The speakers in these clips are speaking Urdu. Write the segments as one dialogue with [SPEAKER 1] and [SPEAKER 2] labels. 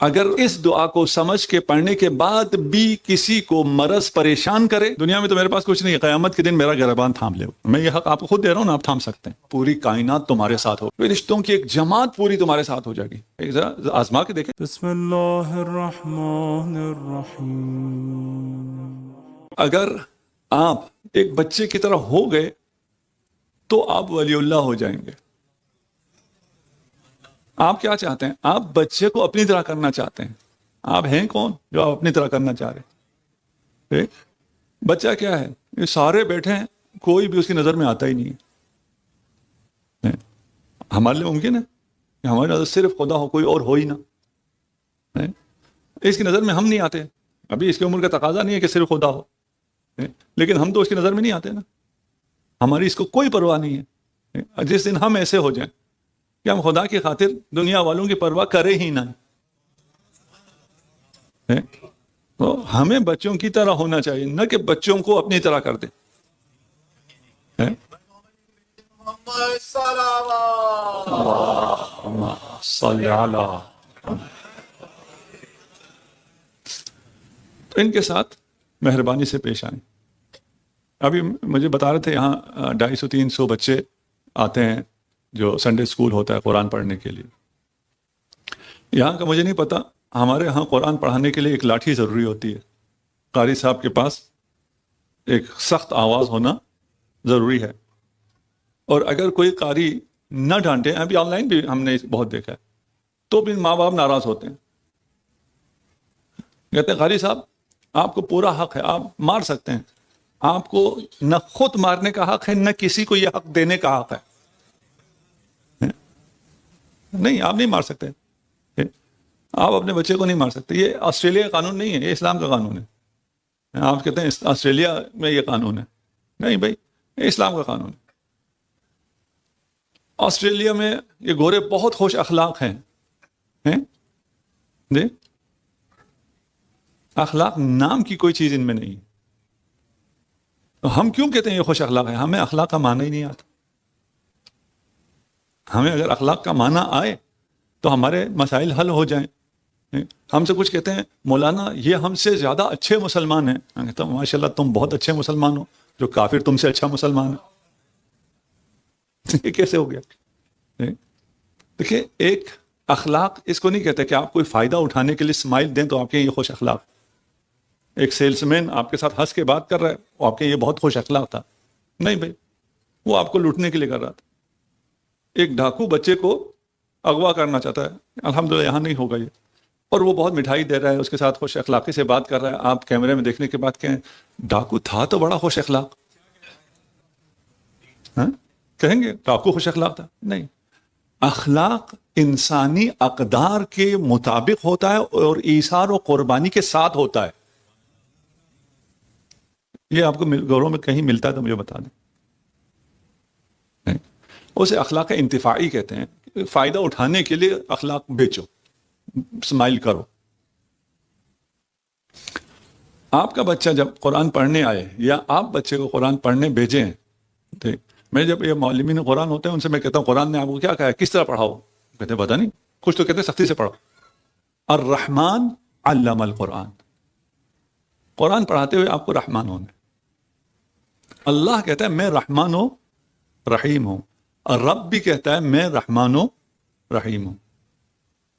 [SPEAKER 1] اگر اس دعا کو سمجھ کے پڑھنے کے بعد بھی کسی کو مرض پریشان کرے، دنیا میں تو میرے پاس کچھ نہیں ہے، قیامت کے دن میرا گریبان تھام لے، میں یہ حق آپ کو خود دے رہا ہوں نا، آپ تھام سکتے ہیں، پوری کائنات تمہارے ساتھ ہو، فرشتوں کی ایک جماعت پوری تمہارے ساتھ ہو جائے گی. ایک ذرا آزما کے دیکھیں.
[SPEAKER 2] بسم اللہ الرحمن الرحیم.
[SPEAKER 1] اگر آپ ایک بچے کی طرح ہو گئے تو آپ ولی اللہ ہو جائیں گے. آپ کیا چاہتے ہیں؟ آپ بچے کو اپنی طرح کرنا چاہتے ہیں. آپ ہیں کون جو آپ اپنی طرح کرنا چاہ رہے ہیں؟ بچہ کیا ہے؟ یہ سارے بیٹھے ہیں، کوئی بھی اس کی نظر میں آتا ہی نہیں ہے. ہمارے لیے ممکن ہے کہ ہماری نظر صرف خدا ہو، کوئی اور ہو ہی نہ. اس کی نظر میں ہم نہیں آتے. ابھی اس کی عمر کا تقاضا نہیں ہے کہ صرف خدا ہو، لیکن ہم تو اس کی نظر میں نہیں آتے نا. ہماری اس کو کوئی پرواہ نہیں ہے. جس دن ہم ایسے ہو جائیں کہ ہم خدا کی خاطر دنیا والوں کی پرواہ کرے ہی نہ، تو ہمیں بچوں کی طرح ہونا چاہیے، نہ کہ بچوں کو اپنی طرح کر دیں. تو ان کے ساتھ مہربانی سے پیش آئیں. ابھی مجھے بتا رہے تھے یہاں 250-300 بچے آتے ہیں جو سنڈے اسکول ہوتا ہے قرآن پڑھنے کے لیے. یہاں کا مجھے نہیں پتا، ہمارے ہاں قرآن پڑھانے کے لیے ایک لاٹھی ضروری ہوتی ہے. قاری صاحب کے پاس ایک سخت آواز ہونا ضروری ہے، اور اگر کوئی قاری نہ ڈانٹے، ابھی آن لائن بھی ہم نے بہت دیکھا ہے، تو بھی ماں باپ ناراض ہوتے ہیں. کہتے ہیں قاری صاحب آپ کو پورا حق ہے، آپ مار سکتے ہیں، آپ کو نہ خود مارنے کا حق ہے، نہ کسی کو یہ حق دینے کا حق ہے. نہیں، آپ نہیں مار سکتے، آپ اپنے بچے کو نہیں مار سکتے. یہ آسٹریلیا کا قانون نہیں ہے، یہ اسلام کا قانون ہے. آپ کہتے ہیں آسٹریلیا میں یہ قانون ہے. نہیں بھائی، یہ اسلام کا قانون ہے. آسٹریلیا میں یہ گورے بہت خوش اخلاق ہیں. جی، اخلاق نام کی کوئی چیز ان میں نہیں ہے. تو ہم کیوں کہتے ہیں یہ خوش اخلاق ہیں؟ ہمیں اخلاق کا معنی ہی نہیں آتا. ہمیں اگر اخلاق کا معنی آئے تو ہمارے مسائل حل ہو جائیں. ہم سے کچھ کہتے ہیں مولانا یہ ہم سے زیادہ اچھے مسلمان ہیں. میں کہتا ہوں ماشاء اللہ تم بہت اچھے مسلمان ہو، جو کافر تم سے اچھا مسلمان ہے. یہ کیسے ہو گیا؟ دیکھیں، ایک اخلاق اس کو نہیں کہتے کہ آپ کوئی فائدہ اٹھانے کے لیے اسمائل دیں تو آپ کے یہ خوش اخلاق. ایک سیلس مین آپ کے ساتھ ہنس کے بات کر رہا ہے، وہ آپ کے یہ بہت خوش اخلاق تھا. نہیں بھائی، وہ آپ کو لوٹنے کے لیے کر رہا تھا. ایک ڈاکو بچے کو اغوا کرنا چاہتا ہے، الحمدللہ یہاں نہیں ہوگا یہ، اور وہ بہت مٹھائی دے رہا ہے، اس کے ساتھ خوش اخلاقی سے بات کر رہا ہے. آپ کیمرے میں دیکھنے کے بعد کہیں ڈاکو تھا تو بڑا خوش اخلاق. کہیں گے ڈاکو خوش اخلاق تھا؟ نہیں. اخلاق انسانی اقدار کے مطابق ہوتا ہے اور ایثار و قربانی کے ساتھ ہوتا ہے. یہ آپ کو گوروں میں کہیں ملتا ہے تو مجھے بتا دیں. اسے اخلاق انتفاعی کہتے ہیں. فائدہ اٹھانے کے لیے اخلاق بیچو، اسمائل کرو. آپ کا بچہ جب قرآن پڑھنے آئے یا آپ بچے کو قرآن پڑھنے بھیجیں، میں جب یہ معلمین قرآن ہوتے ہیں ان سے میں کہتا ہوں قرآن نے آپ کو کیا کہا ہے، کس طرح پڑھاؤ؟ کہتے ہیں پتہ نہیں، کچھ تو کہتے ہیں سختی سے پڑھو. الرحمن علم القرآن، قرآن پڑھاتے ہوئے آپ کو رحمان ہونا. اللہ کہتا ہے میں رحمان و رحیم ہوں، اور رب بھی کہتا ہے میں رحمان و رحیم ہوں.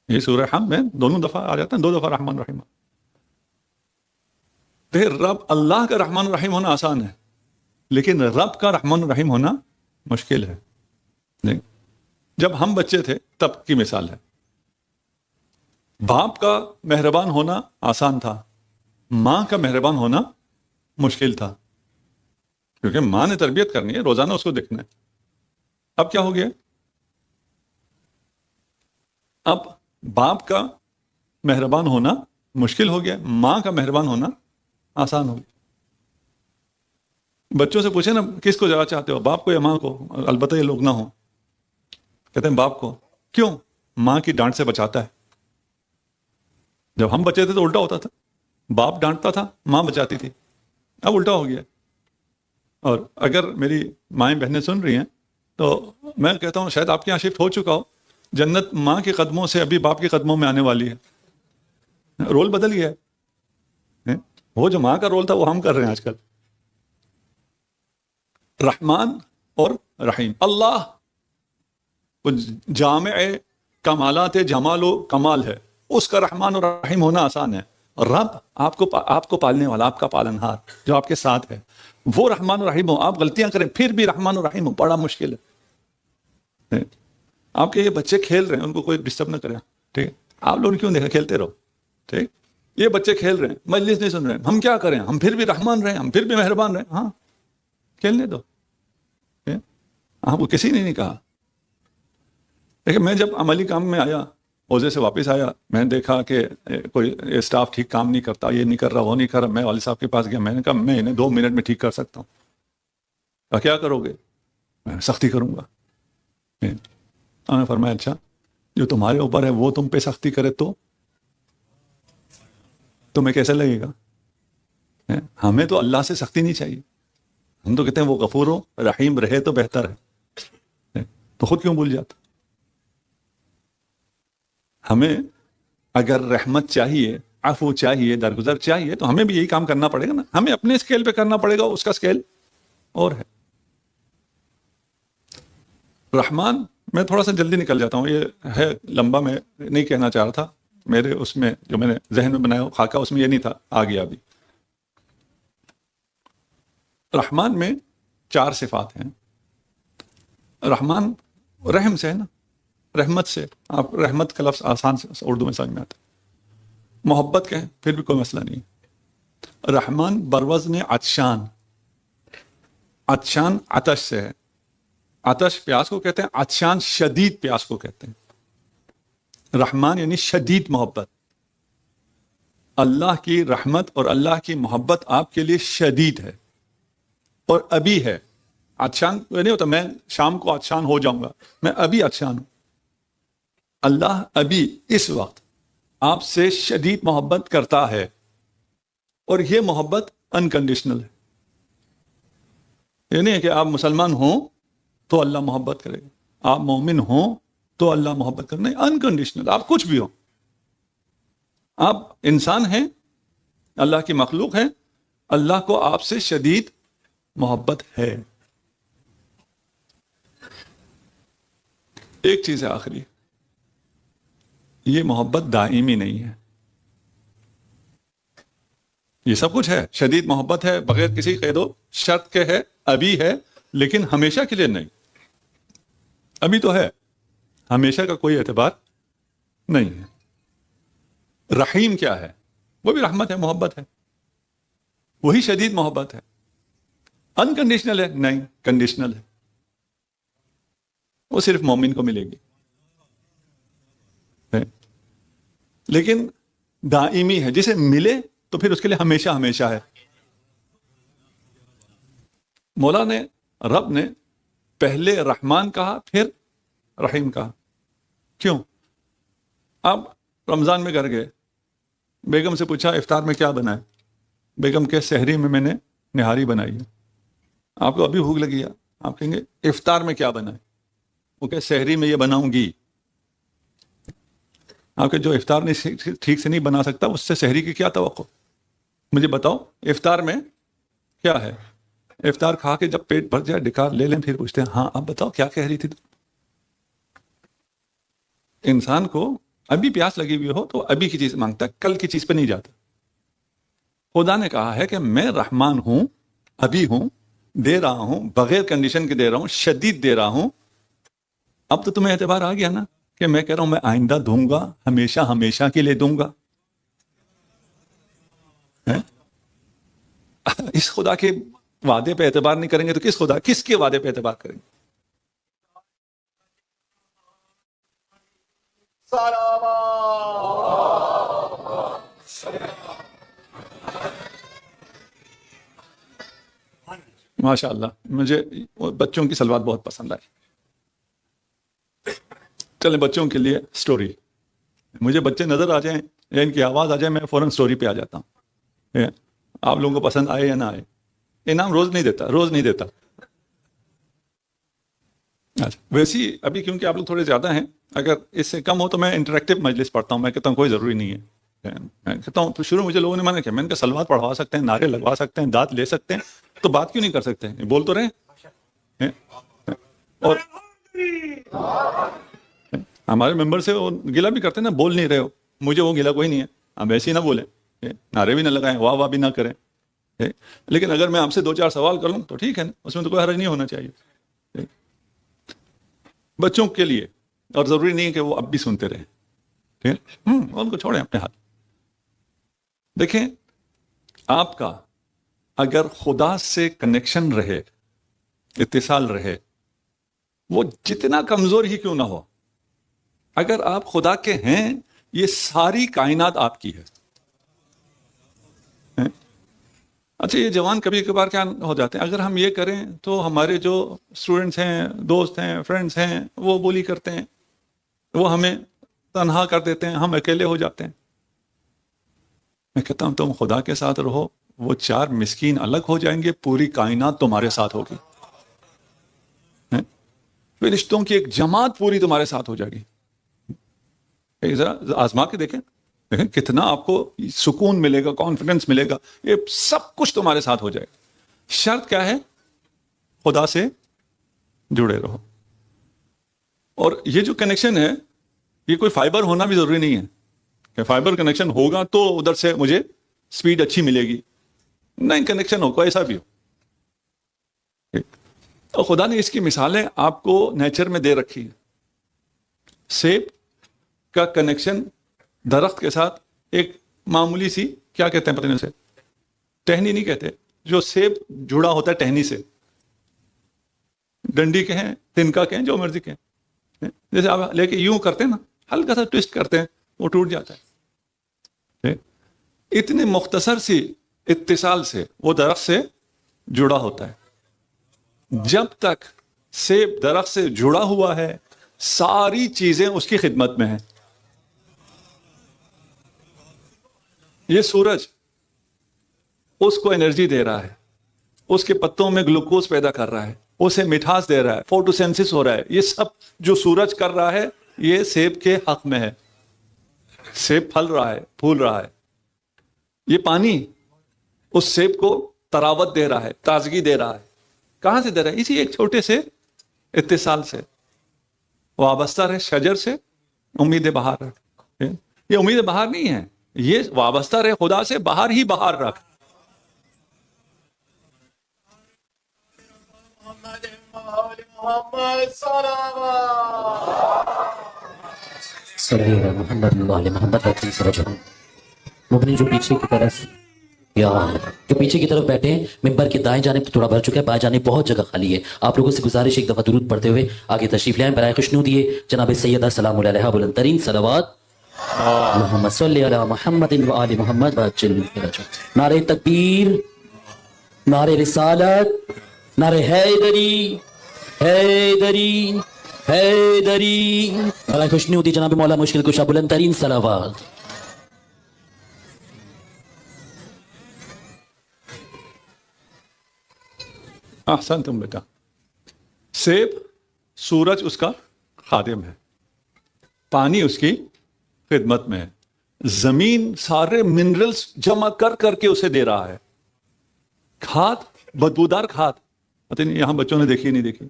[SPEAKER 1] یہ سورہ حمد میں دونوں دفعہ آ جاتا ہے، 2 دفعہ رحمان رحیم. پھر رب اللہ کا رحمان رحیم ہونا آسان ہے، لیکن رب کا رحمان رحیم ہونا مشکل ہے. نہیں، جب ہم بچے تھے تب کی مثال ہے. باپ کا مہربان ہونا آسان تھا، ماں کا مہربان ہونا مشکل تھا، کیونکہ ماں نے تربیت کرنی ہے، روزانہ اس کو دیکھنا ہے. اب کیا ہو گیا؟ اب باپ کا مہربان ہونا مشکل ہو گیا، ماں کا مہربان ہونا آسان ہو گیا. بچوں سے پوچھیں نا کس کو زیادہ چاہتے ہو، باپ کو یا ماں کو؟ البتہ یہ لوگ نہ ہوں، کہتے ہیں باپ کو. کیوں؟ ماں کی ڈانٹ سے بچاتا ہے. جب ہم بچے تھے تو الٹا ہوتا تھا، باپ ڈانٹتا تھا، ماں بچاتی تھی. اب الٹا ہو گیا. اور اگر میری مائیں بہنیں سن رہی ہیں تو میں کہتا ہوں شاید آپ کے یہاں شفٹ ہو چکا ہو. جنت ماں کے قدموں سے ابھی باپ کے قدموں میں آنے والی ہے. رول بدل گیا ہے. وہ جو ماں کا رول تھا وہ ہم کر رہے ہیں آج کل. رحمان اور رحیم. اللہ جامع کمالات جمال و کمال ہے، اس کا رحمان اور رحیم ہونا آسان ہے. رب آپ کو پالنے والا، آپ کا پالنہار جو آپ کے ساتھ ہے، وہ رحمان اور رحیم ہو. آپ غلطیاں کریں پھر بھی رحمان اور رحیم ہو، بڑا مشکل ہے. آپ کے یہ بچے کھیل رہے ہیں، ان کو کوئی ڈسٹرب نہ کرے، ٹھیک ہے؟ آپ لوگ کیوں دیکھیں، کھیلتے رہو، ٹھیک. یہ بچے کھیل رہے ہیں، مجلس نہیں سن رہے ہیں، ہم کیا کریں؟ ہم پھر بھی رحمان رہیں، ہم پھر بھی مہربان رہیں. ہاں کھیلنے دو. آپ کو کسی نے نہیں کہا. لیکن میں جب عملی کام میں آیا، عوضے سے واپس آیا، میں نے دیکھا کہ کوئی اسٹاف ٹھیک کام نہیں کرتا، یہ نہیں کر رہا، وہ نہیں کر رہا. میں والد صاحب کے پاس گیا، میں نے کہا میں انہیں 2 منٹ میں ٹھیک کر سکتا ہوں. کیا کرو گے؟ میں سختی کروں گا. انہوں نے فرمایا اچھا، جو تمہارے اوپر ہے وہ تم پہ سختی کرے تو تمہیں کیسے لگے گا؟ ہمیں تو اللہ سے سختی نہیں چاہیے. ہم تو کہتے ہیں وہ غفور ہو رحیم رہے تو بہتر ہے. تو خود کیوں بھول جاتا؟ ہمیں اگر رحمت چاہیے، عفو چاہیے، درگزر چاہیے، تو ہمیں بھی یہی کام کرنا پڑے گا نا. ہمیں اپنے اسکیل پہ کرنا پڑے گا، اس کا اسکیل اور ہے. رحمان میں تھوڑا سا جلدی نکل جاتا ہوں، یہ ہے لمبا، میں نہیں کہنا چاہ رہا تھا. میرے اس میں جو میں نے ذہن میں بنایا خاکہ، اس میں یہ نہیں تھا، آ گیا ابھی. رحمان میں 4 صفات ہیں. رحمان رحم سے ہے نا، رحمت سے. آپ رحمت کا لفظ آسان سے اردو میں سمجھ میں آتا ہے. محبت کہیں پھر بھی کوئی مسئلہ نہیں. رحمان بروزن عطشان. عطشان عطش سے ہے. عطش پیاس کو کہتے ہیں، عطشان شدید پیاس کو کہتے ہیں. رحمان یعنی شدید محبت. اللہ کی رحمت اور اللہ کی محبت آپ کے لیے شدید ہے اور ابھی ہے. عطشان نہیں ہوتا میں شام کو عطشان ہو جاؤں گا، میں ابھی عطشان ہوں. اللہ ابھی اس وقت آپ سے شدید محبت کرتا ہے، اور یہ محبت انکنڈیشنل ہے. یہ نہیں ہے کہ آپ مسلمان ہوں تو اللہ محبت کرے گا، آپ مومن ہوں تو اللہ محبت کرے. نہیں، انکنڈیشنل. آپ کچھ بھی ہو، آپ انسان ہیں، اللہ کی مخلوق ہیں، اللہ کو آپ سے شدید محبت ہے. ایک چیز ہے آخری، یہ محبت دائمی نہیں ہے. یہ سب کچھ ہے، شدید محبت ہے بغیر کسی قید و شرط کے ہے، ابھی ہے، لیکن ہمیشہ کے لیے نہیں. ابھی تو ہے، ہمیشہ کا کوئی اعتبار نہیں ہے. رحیم کیا ہے؟ وہ بھی رحمت ہے، محبت ہے، وہی شدید محبت ہے. انکنڈیشنل ہے؟ نہیں، کنڈیشنل ہے. وہ صرف مومن کو ملے گی. لیکن دائمی ہے، جسے ملے تو پھر اس کے لیے ہمیشہ ہمیشہ ہے. مولا نے، رب نے پہلے رحمان کہا پھر رحیم کہا. کیوں؟ آپ رمضان میں گھر گئے، بیگم سے پوچھا افطار میں کیا بنا ہے؟ بیگم کے سحری میں نے نہاری بنائی ہے. آپ کو ابھی بھوک لگی ہے، آپ کہیں گے افطار میں کیا بنا ہے؟ وہ کہ سحری میں یہ بناؤں گی. آپ کے جو افطار نہیں ٹھیک سے نہیں بنا سکتا، اس سے سحری کی کیا توقع؟ مجھے بتاؤ افطار میں کیا ہے؟ افطار کھا کے جب پیٹ بھر جائے ڈکار لے لیں، پھر پوچھتے ہیں ہاں اب بتاؤ کیا کہہ رہی تھی. انسان کو ابھی پیاس لگی ہوئی ہو تو ابھی کی چیز مانگتا ہے، کل کی چیز پہ نہیں جاتا. خدا نے کہا ہے کہ میں رحمان ہوں، ابھی ہوں، دے رہا ہوں، بغیر کنڈیشن کے دے رہا ہوں، شدید دے رہا ہوں. اب تو تمہیں اعتبار آ گیا نا کہ میں کہہ رہا ہوں میں آئندہ دوں گا، ہمیشہ ہمیشہ کے لیے دوں گا. اس خدا کے وعدے پہ اعتبار نہیں کریں گے تو کس کے وعدے پہ اعتبار کریں گے؟ ماشاء اللہ، مجھے بچوں کی صلوات بہت پسند آئی. چلیں بچوں کے لیے سٹوری. مجھے بچے نظر آ جائیں یا ان کی آواز آ جائے، میں فوراً سٹوری پہ آ جاتا ہوں. آپ لوگوں کو پسند آئے یا نہ آئے. انعام روز نہیں دیتا. اچھا، ویسی ابھی کیونکہ آپ لوگ تھوڑے زیادہ ہیں، اگر اس سے کم ہو تو میں انٹریکٹیو مجلس پڑھتا ہوں. میں کہتا ہوں کوئی ضروری نہیں ہے. میں کہتا ہوں تو شروع مجھے لوگوں نے منع کیا، میں نے کہا سلوات پڑھوا سکتے ہیں، نعرے لگوا سکتے ہیں، دانت لے سکتے ہیں، تو بات کیوں نہیں کر سکتے؟ بول تو رہے ہیں۔ اور ہمارے ممبر سے وہ گلا بھی کرتے ہیں نا، بول نہیں رہے ہو، مجھے وہ گلا کوئی نہیں ہے، آپ ایسے ہی نہ بولیں، نعرے بھی نہ لگائیں، واہ واہ بھی نہ کریں، لیکن اگر میں آپ سے 2-4 سوال کر لوں تو ٹھیک ہے نا، اس میں تو کوئی حرج نہیں ہونا چاہیے بچوں کے لیے، اور ضروری نہیں ہے کہ وہ اب بھی سنتے رہیں، ٹھیک ہے، ان کو چھوڑیں اپنے ہاتھ۔ دیکھیں، آپ کا اگر خدا سے کنیکشن رہے، اتصال رہے، وہ جتنا کمزور ہی کیوں نہ ہو، اگر آپ خدا کے ہیں، یہ ساری کائنات آپ کی ہے۔ اچھا، یہ جوان کبھی کبھار کیا ہو جاتے ہیں، اگر ہم یہ کریں تو ہمارے جو اسٹوڈنٹس ہیں، دوست ہیں، فرینڈس ہیں، وہ بولی کرتے ہیں، وہ ہمیں تنہا کر دیتے ہیں، ہم اکیلے ہو جاتے ہیں۔ میں کہتا ہوں تم خدا کے ساتھ رہو، وہ 4 مسکین الگ ہو جائیں گے، پوری کائنات تمہارے ساتھ ہوگی، فرشتوں کی ایک جماعت پوری تمہارے ساتھ ہو جائے گی۔ ایک ذرا آزما کے دیکھیں کتنا آپ کو سکون ملے گا، کانفیڈنس ملے گا، یہ سب کچھ تمہارے ساتھ ہو جائے گا۔ شرط کیا ہے؟ خدا سے جڑے رہو۔ اور یہ جو کنیکشن ہے، یہ کوئی فائبر ہونا بھی ضروری نہیں ہے کہ فائبر کنیکشن ہوگا تو ادھر سے مجھے سپیڈ اچھی ملے گی، نہیں، کنیکشن ہو کوئی ایسا بھی ہو۔ اور خدا نے اس کی مثالیں آپ کو نیچر میں دے رکھی ہیں۔ سیب کا کنیکشن درخت کے ساتھ ایک معمولی سی، کیا کہتے ہیں پتہ نہیں اسے، ٹہنی نہیں کہتے، جو سیب جڑا ہوتا ہے ٹہنی سے، ڈنڈی کہیں، تنکا کہیں، جو مرضی کہیں، جیسے آپ لے کے یوں کرتے ہیں نا، ہلکا سا ٹوسٹ کرتے ہیں، وہ ٹوٹ جاتا ہے۔ اتنے مختصر سی اتصال سے وہ درخت سے جڑا ہوتا ہے۔ جب تک سیب درخت سے جڑا ہوا ہے، ساری چیزیں اس کی خدمت میں ہیں۔ یہ سورج اس کو انرجی دے رہا ہے، اس کے پتوں میں گلوکوز پیدا کر رہا ہے، اسے مٹھاس دے رہا ہے، فوٹوسینسس ہو رہا ہے، یہ سب جو سورج کر رہا ہے یہ سیب کے حق میں ہے۔ سیب پھل رہا ہے، پھول رہا ہے، یہ پانی اس سیب کو تراوت دے رہا ہے، تازگی دے رہا ہے۔ کہاں سے دے رہا ہے؟ اسی ایک چھوٹے سے اتصال سے۔ وابستہ رہے شجر سے، امید بہار رکھ۔ یہ امید بہار نہیں ہے، یہ وابستہ رہے خدا سے، بہار ہی بہار رکھ۔
[SPEAKER 3] صلی اللہ محمد وعلی محمد رضی سرجم۔ مبنی جو پیچھے کی طرف، یا جو پیچھے کی طرف بیٹھے ہیں، ممبر کی دائیں جانب تھوڑا بھر چکا ہے، بائیں جانب بہت جگہ خالی ہے۔ آپ لوگوں سے گزارش ایک دفعہ درود پڑھتے ہوئے آگے تشریف لے آئیں۔ برائے خوشنودی جناب سیدہ سلام علیہ بلند ترین صلوات اللہم صلی علی محمد وآل محمد وعجل فرجہ۔ نعرہ تکبیر، نعرہ رسالت، نعرہ حیدری، حیدری، حیدری۔ برائے خوشنودی جناب مولا مشکل کشا بلند ترین صلوات۔
[SPEAKER 1] احسن تم بیٹا۔ سیب، سورج اس کا خادم ہے، پانی اس کی خدمت میں ہے، زمین سارے منرلز جمع کر کر کے اسے دے رہا ہے۔ کھاد، بدبودار کھاد، پتہ نہیں یہاں بچوں نے دیکھی نہیں دیکھی،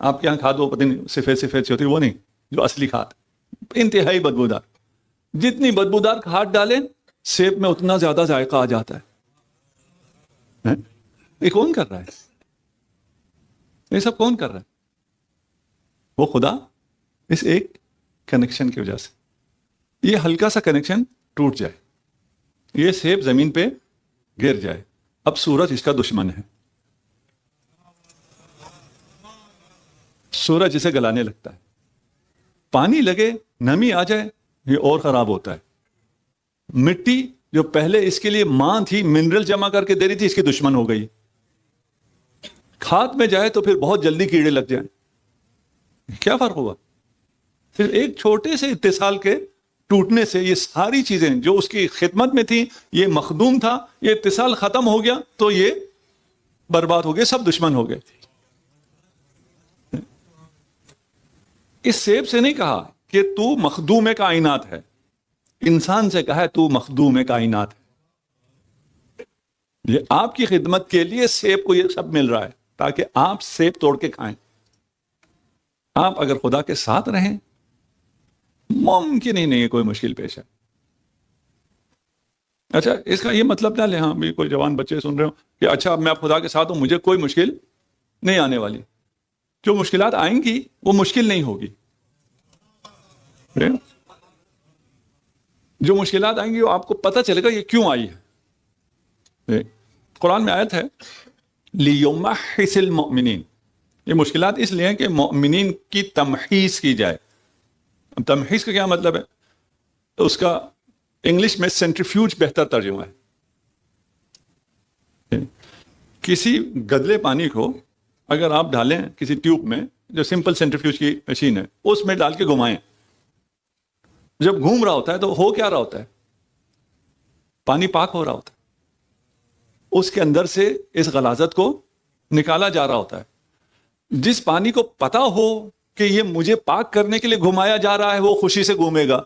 [SPEAKER 1] آپ کے یہاں کھاد وہ پتہ نہیں سفید سفید سی ہوتی، وہ نہیں، جو اصلی کھاد انتہائی بدبودار۔ جتنی بدبودار کھاد ڈالیں سیب میں اتنا زیادہ ذائقہ آ جاتا ہے۔ یہ کون کر رہا ہے؟ یہ سب کون کر رہا ہے؟ وہ خدا، اس ایک کنیکشن کی وجہ سے۔ یہ ہلکا سا کنیکشن ٹوٹ جائے، یہ سیب زمین پہ گر جائے، اب سورج اس کا دشمن ہے، سورج اسے گلانے لگتا ہے۔ پانی لگے، نمی آ جائے، یہ اور خراب ہوتا ہے۔ مٹی جو پہلے اس کے لیے ماں تھی، منرل جمع کر کے دے رہی تھی، اس کی دشمن ہو گئی۔ کھاد میں جائے تو پھر بہت جلدی کیڑے لگ جائیں۔ کیا فرق ہوا؟ صرف ایک چھوٹے سے اتصال کے ٹوٹنے سے یہ ساری چیزیں جو اس کی خدمت میں تھیں، یہ مخدوم تھا، یہ اتصال ختم ہو گیا تو یہ برباد ہو گئے، سب دشمن ہو گئے۔ اس سیب سے نہیں کہا کہ تو مخدوم کائنات ہے، انسان سے کہا ہے تو مخدوم کائنات ہے، یہ آپ کی خدمت کے لیے سیب کو یہ سب مل رہا ہے تاکہ آپ سیب توڑ کے کھائیں. آپ اگر خدا کے ساتھ رہیں ممکن ہی نہیں ہے کوئی مشکل پیش ہے. اچھا اس کا یہ مطلب نہ لیں ہاں بھی کوئی جوان بچے سن رہے ہو کہ اچھا اب میں اب خدا کے ساتھ ہوں مجھے کوئی مشکل نہیں آنے والی. جو مشکلات آئیں گی وہ مشکل نہیں ہوگی. جو مشکلات آئیں گی وہ آپ کو پتہ چلے گا یہ کیوں آئی ہے. قرآن میں آیت ہے لِيُمَحِّصِ الْمُؤْمِنِينَ، یہ مشکلات اس لیے ہیں کہ مؤمنین کی تمحیص کی جائے. اب تمحیص کا کیا مطلب ہے؟ اس کا انگلش میں سینٹریفیوج بہتر ترجمہ ہے. کسی گدلے پانی کو اگر آپ ڈالیں کسی ٹیوب میں، جو سمپل سینٹریفیوج کی مشین ہے، اس میں ڈال کے گھمائیں، جب گھوم رہا ہوتا ہے تو ہو کیا رہا ہوتا ہے؟ پانی پاک ہو رہا ہوتا ہے. اس کے اندر سے اس غلاظت کو نکالا جا رہا ہوتا ہے. جس پانی کو پتا ہو کہ یہ مجھے پاک کرنے کے لیے گھمایا جا رہا ہے وہ خوشی سے گھومے گا.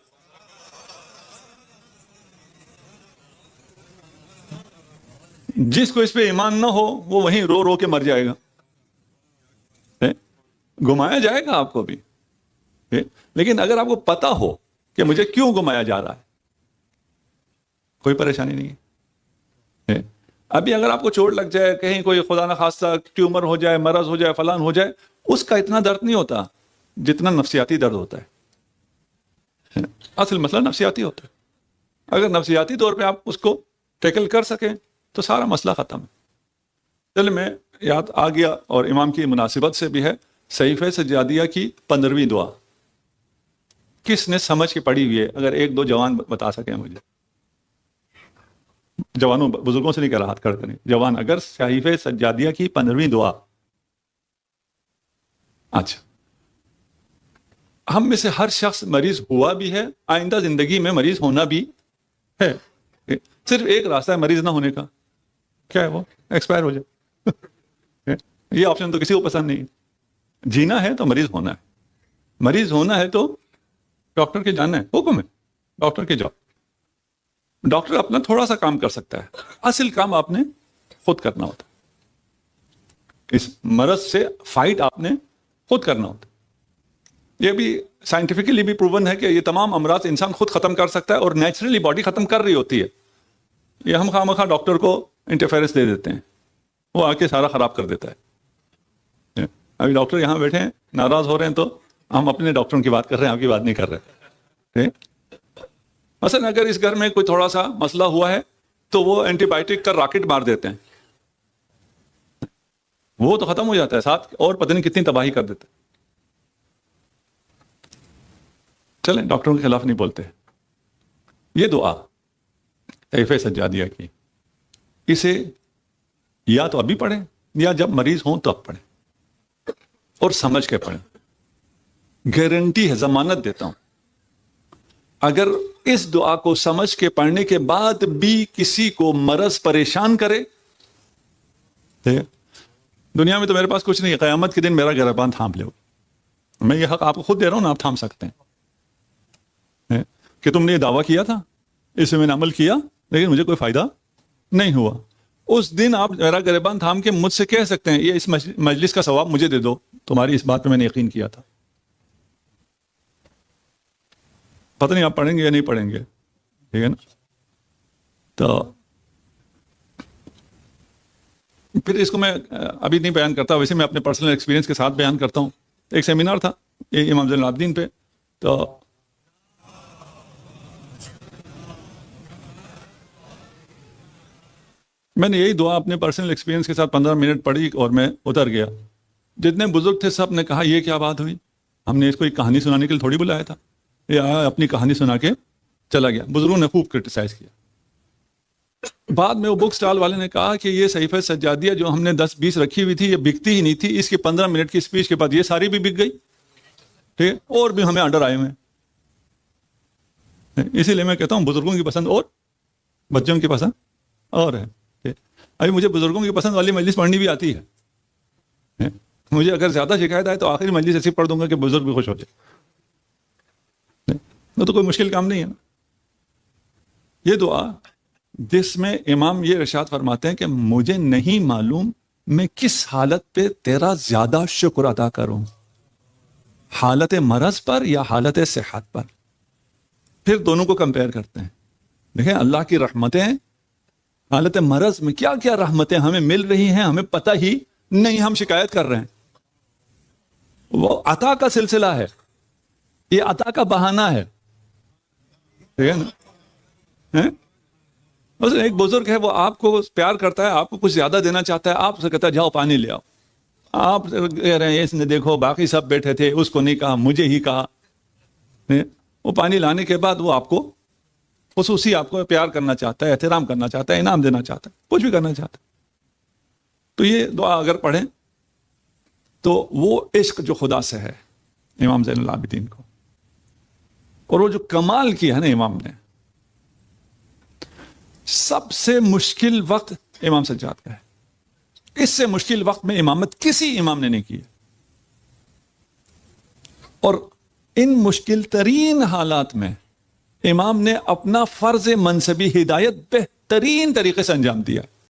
[SPEAKER 1] جس کو اس پہ ایمان نہ ہو وہ وہیں رو رو کے مر جائے گا. گھمایا جائے گا آپ کو بھی، لیکن اگر آپ کو پتا ہو کہ مجھے کیوں گھمایا جا رہا ہے کوئی پریشانی نہیں ہے. ابھی اگر آپ کو چوٹ لگ جائے، کہیں کوئی خدا نہ خواستہ ٹیومر ہو جائے، مرض ہو جائے، فلان ہو جائے، اس کا اتنا درد نہیں ہوتا جتنا نفسیاتی درد ہوتا ہے. اصل مسئلہ نفسیاتی ہوتا ہے. اگر نفسیاتی طور پہ آپ اس کو ٹیکل کر سکیں تو سارا مسئلہ ختم ہے. چلے میں یاد آ گیا، اور امام کی مناسبت سے بھی ہے، صحیفہ سجادیہ کی 15ویں دعا کس نے سمجھ کے پڑھی ہوئی ہے؟ اگر ایک دو جوان بتا سکیں مجھے. جوانوں، بزرگوں سے نہیں کہہ رہا، ہاتھ کھڑے کریں. جوان اگر صحیفہ سجادیہ کی 15ویں دعا. اچھا، ہم میں سے ہر شخص مریض ہوا بھی ہے، آئندہ زندگی میں مریض ہونا بھی ہے. صرف ایک راستہ ہے مریض نہ ہونے کا، کیا ہے وہ؟ ایکسپائر ہو جائے. یہ آپشن تو کسی کو پسند نہیں ہے. جینا ہے تو مریض ہونا ہے. مریض ہونا ہے تو ڈاکٹر کے جانا ہے، حکم ہے ڈاکٹر کے جاؤ. ڈاکٹر اپنا تھوڑا سا کام کر سکتا ہے، اصل کام آپ نے خود کرنا ہوتا ہے. اس مرض سے فائٹ آپ نے خود کرنا ہوتا ہے. یہ بھی سائنٹیفکلی بھی پروون ہے کہ یہ تمام امراض انسان خود ختم کر سکتا ہے، اور نیچرلی باڈی ختم کر رہی ہوتی ہے. یہ ہم خواہ مخواہ ڈاکٹر کو انٹرفیرنس دے دیتے ہیں، وہ آ کے سارا خراب کر دیتا ہے. ابھی ڈاکٹر یہاں بیٹھے ہیں ناراض ہو رہے ہیں تو ہم اپنے ڈاکٹروں کی بات کر رہے ہیں، آپ کی بات نہیں کر رہے. مثلا اگر اس گھر میں کوئی تھوڑا سا مسئلہ ہوا ہے تو وہ اینٹی بائیوٹک کا راکٹ مار دیتے ہیں، وہ تو ختم ہو جاتا ہے، ساتھ اور پتہ نہیں کتنی تباہی کر دیتے. چلیں ڈاکٹروں کے خلاف نہیں بولتے. یہ دعا صحیفہ سجادیہ کی، اسے یا تو ابھی پڑھیں یا جب مریض ہوں تو اب پڑھیں، اور سمجھ کے پڑھیں. گارنٹی ہے، ضمانت دیتا ہوں، اگر اس دعا کو سمجھ کے پڑھنے کے بعد بھی کسی کو مرض پریشان کرے، دنیا میں تو میرے پاس کچھ نہیں ہے، قیامت کے دن میرا گریبان تھام لے. میں یہ حق آپ کو خود دے رہا ہوں نا، آپ تھام سکتے ہیں کہ تم نے یہ دعویٰ کیا تھا، اس میں میں نے عمل کیا لیکن مجھے کوئی فائدہ نہیں ہوا. اس دن آپ میرا گریبان تھام کے مجھ سے کہہ سکتے ہیں یہ اس مجلس کا ثواب مجھے دے دو، تمہاری اس بات پہ میں نے یقین کیا تھا. پتہ نہیں آپ پڑھیں گے یا نہیں پڑھیں گے، ٹھیک ہے نا. تو پھر اس کو میں ابھی نہیں بیان کرتا، ویسے میں اپنے پرسنل ایکسپیرینس کے ساتھ بیان کرتا ہوں. ایک سیمینار تھا یہ امام زین العابدین پہ، تو میں نے یہی دعا اپنے پرسنل ایکسپیرینس کے ساتھ 15 منٹ پڑھی اور میں اتر گیا. جتنے بزرگ تھے سب نے کہا یہ کیا بات ہوئی، ہم نے اس کو ایک کہانی سنانے کے لیے تھوڑی بلایا تھا، یہ آیا اپنی کہانی سنا کے چلا گیا. بزرگوں نے خوب کرٹیسائز کیا. بعد میں وہ بک سٹال والے نے کہا کہ یہ صحیفہ سجادیہ جو ہم نے 10-20 رکھی ہوئی تھی یہ بکتی ہی نہیں تھی، اس کی 15 منٹ کی اسپیچ کے بعد یہ ساری بھی بک گئی، ٹھیک ہے، اور بھی ہمیں آرڈر آئے ہوئے ہیں. اسی لیے میں کہتا ہوں بزرگوں کی پسند اور بچوں کی پسند اور ہے. ابھی مجھے بزرگوں کی پسند والی مجلس پڑھنی بھی آتی ہے. مجھے اگر زیادہ شکایت آئے تو آخری مجلس ایسی پڑھ دوں گا کہ بزرگ بھی خوش ہو جائے. وہ تو کوئی مشکل کام نہیں ہے نا. یہ دعا جس میں امام یہ ارشاد فرماتے ہیں کہ مجھے نہیں معلوم میں کس حالت پہ تیرا زیادہ شکر ادا کروں، حالت مرض پر یا حالت صحت پر. پھر دونوں کو کمپیئر کرتے ہیں. دیکھیں اللہ کی رحمتیں حالت مرض میں کیا کیا رحمتیں ہمیں مل رہی ہیں، ہمیں پتہ ہی نہیں، ہم شکایت کر رہے ہیں. وہ عطا کا سلسلہ ہے، یہ عطا کا بہانہ ہے. ٹھیک ہے نا؟ بس ایک بزرگ ہے، وہ آپ کو پیار کرتا ہے، آپ کو کچھ زیادہ دینا چاہتا ہے، آپ سے کہتا ہے جاؤ پانی لے آؤ. آپ کہہ رہے ہیں اس نے دیکھو باقی سب بیٹھے تھے، اس کو نہیں کہا، مجھے ہی کہا. وہ پانی لانے کے بعد وہ آپ کو خصوصی آپ کو پیار کرنا چاہتا ہے، احترام کرنا چاہتا ہے، انعام دینا چاہتا ہے، کچھ بھی کرنا چاہتا ہے. تو یہ دعا اگر پڑھیں تو وہ عشق جو خدا سے ہے امام زین العابدین کو، اور وہ جو کمال کیا ہے نا امام نے، سب سے مشکل وقت امام سجاد کا ہے. اس سے مشکل وقت میں امامت کسی امام نے نہیں کی. اور ان مشکل ترین حالات میں امام نے اپنا فرض منصبی ہدایت بہترین طریقے سے انجام دیا.